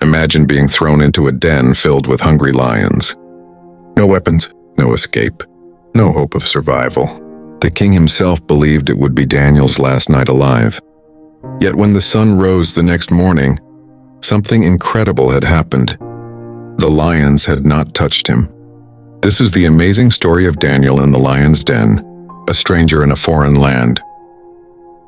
Imagine being thrown into a den filled with hungry lions. No weapons, no escape, no hope of survival. The king himself believed it would be Daniel's last night alive. Yet when the sun rose the next morning, something incredible had happened. The lions had not touched him. This is the amazing story of Daniel in the lion's den, a stranger in a foreign land.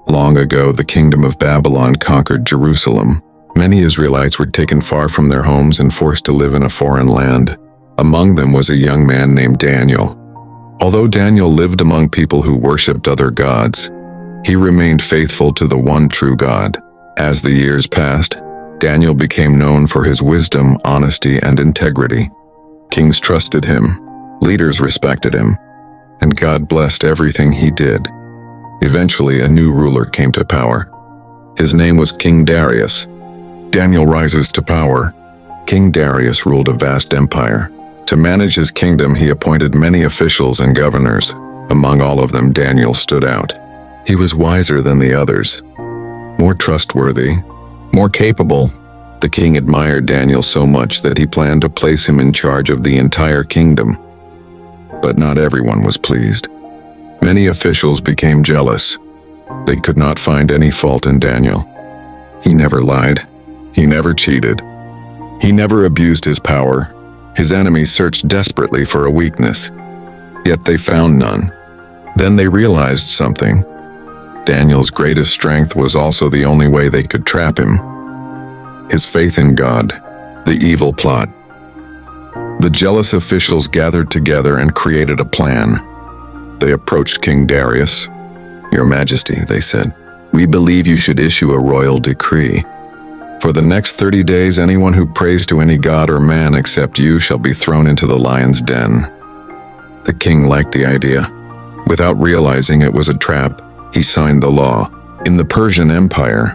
Long ago, the kingdom of Babylon conquered Jerusalem. Many Israelites were taken far from their homes and forced to live in a foreign land. Among them was a young man named Daniel. Although Daniel lived among people who worshipped other gods, he remained faithful to the one true God. As the years passed, Daniel became known for his wisdom, honesty, and integrity. Kings trusted him, leaders respected him, and God blessed everything he did. Eventually, a new ruler came to power. His name was King Darius. Daniel rises to power. King Darius ruled a vast empire. To manage his kingdom, he appointed many officials and governors. Among all of them, Daniel stood out. He was wiser than the others, more trustworthy, more capable. The king admired Daniel so much that he planned to place him in charge of the entire kingdom. But not everyone was pleased. Many officials became jealous. They could not find any fault in Daniel. He never lied. He never cheated. He never abused his power. His enemies searched desperately for a weakness, yet they found none. Then they realized something. Daniel's greatest strength was also the only way they could trap him. His faith in God, the evil plot. The jealous officials gathered together and created a plan. They approached King Darius. "Your Majesty," they said, "we believe you should issue a royal decree. For the next 30 days, anyone who prays to any god or man except you shall be thrown into the lion's den." The king liked the idea. Without realizing it was a trap, he signed the law. In the Persian Empire,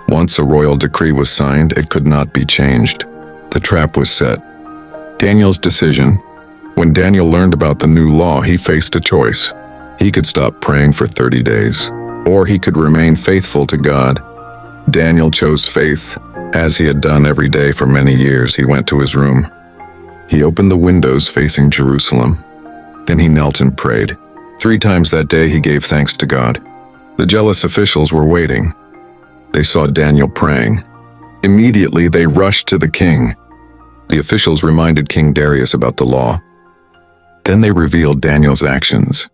once a royal decree was signed, it could not be changed. The trap was set. Daniel's decision. When Daniel learned about the new law, he faced a choice. He could stop praying for 30 days, or he could remain faithful to God. Daniel chose faith. As he had done every day for many years, he went to his room. He opened the windows facing Jerusalem. Then he knelt and prayed. 3 times that day he gave thanks to God. The jealous officials were waiting. They saw Daniel praying. Immediately they rushed to the king. The officials reminded King Darius about the law. Then they revealed Daniel's actions.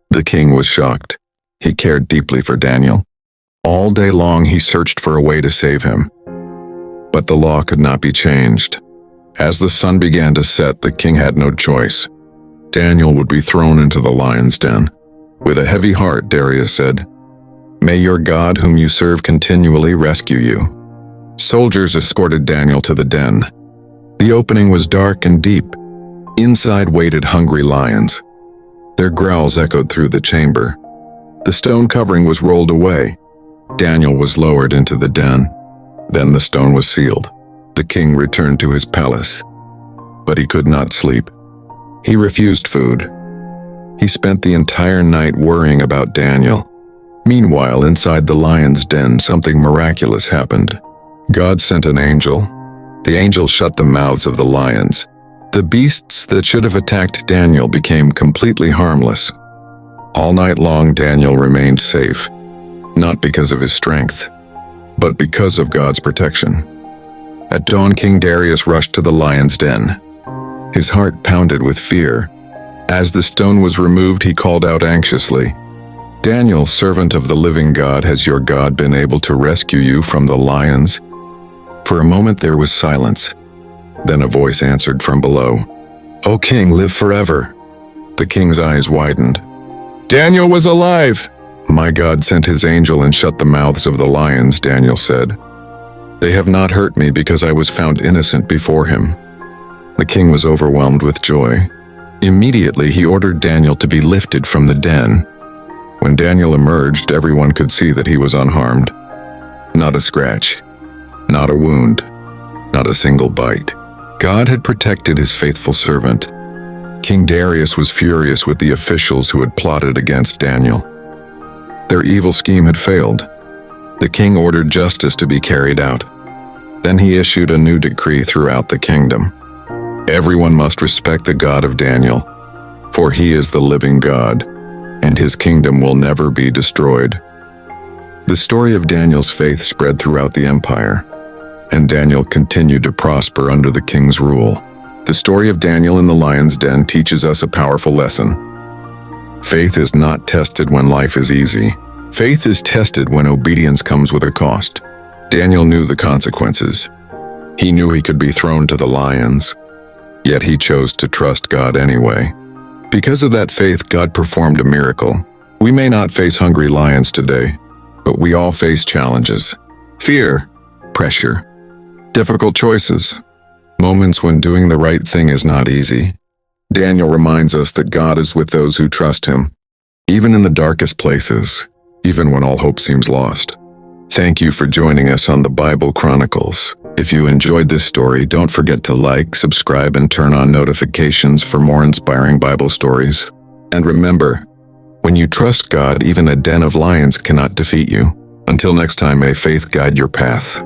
The king was shocked. He cared deeply for Daniel. All day long he searched for a way to save him. But the law could not be changed. As the sun began to set, the king had no choice. Daniel would be thrown into the lion's den. With a heavy heart, Darius said, "May your God, whom you serve continually, rescue you." Soldiers escorted Daniel to the den. The opening was dark and deep. Inside waited hungry lions. Their growls echoed through the chamber. The stone covering was rolled away. Daniel was lowered into the den. Then the stone was sealed. The king returned to his palace. But he could not sleep. He refused food. He spent the entire night worrying about Daniel. Meanwhile, inside the lion's den, something miraculous happened. God sent an angel. The angel shut the mouths of the lions. The beasts that should have attacked Daniel became completely harmless. All night long, Daniel remained safe, not because of his strength, but because of God's protection. At dawn, King Darius rushed to the lion's den. His heart pounded with fear. As the stone was removed, he called out anxiously, "Daniel, servant of the living God, has your God been able to rescue you from the lions?" For a moment there was silence. Then a voice answered from below, "O king, live forever." The king's eyes widened. "Daniel was alive!" "My God sent his angel and shut the mouths of the lions," Daniel said. "They have not hurt me because I was found innocent before him." The king was overwhelmed with joy. Immediately he ordered Daniel to be lifted from the den. When Daniel emerged, everyone could see that he was unharmed. Not a scratch, not a wound, not a single bite. God had protected his faithful servant. King Darius was furious with the officials who had plotted against Daniel. Their evil scheme had failed. The king ordered justice to be carried out. Then he issued a new decree throughout the kingdom. Everyone must respect the God of Daniel, for he is the living God, and his kingdom will never be destroyed. The story of Daniel's faith spread throughout the empire, and Daniel continued to prosper under the king's rule. The story of Daniel in the lion's den teaches us a powerful lesson. Faith is not tested when life is easy. Faith is tested when obedience comes with a cost. Daniel knew the consequences. He knew he could be thrown to the lions, yet he chose to trust God anyway. Because of that faith, God performed a miracle. We may not face hungry lions today, but we all face challenges. Fear, pressure, difficult choices, moments when doing the right thing is not easy. Daniel reminds us that God is with those who trust him, even in the darkest places, even when all hope seems lost. Thank you for joining us on the Bible Chronicles. If you enjoyed this story, don't forget to like, subscribe, and turn on notifications for more inspiring Bible stories. And remember, when you trust God, even a den of lions cannot defeat you. Until next time, may faith guide your path.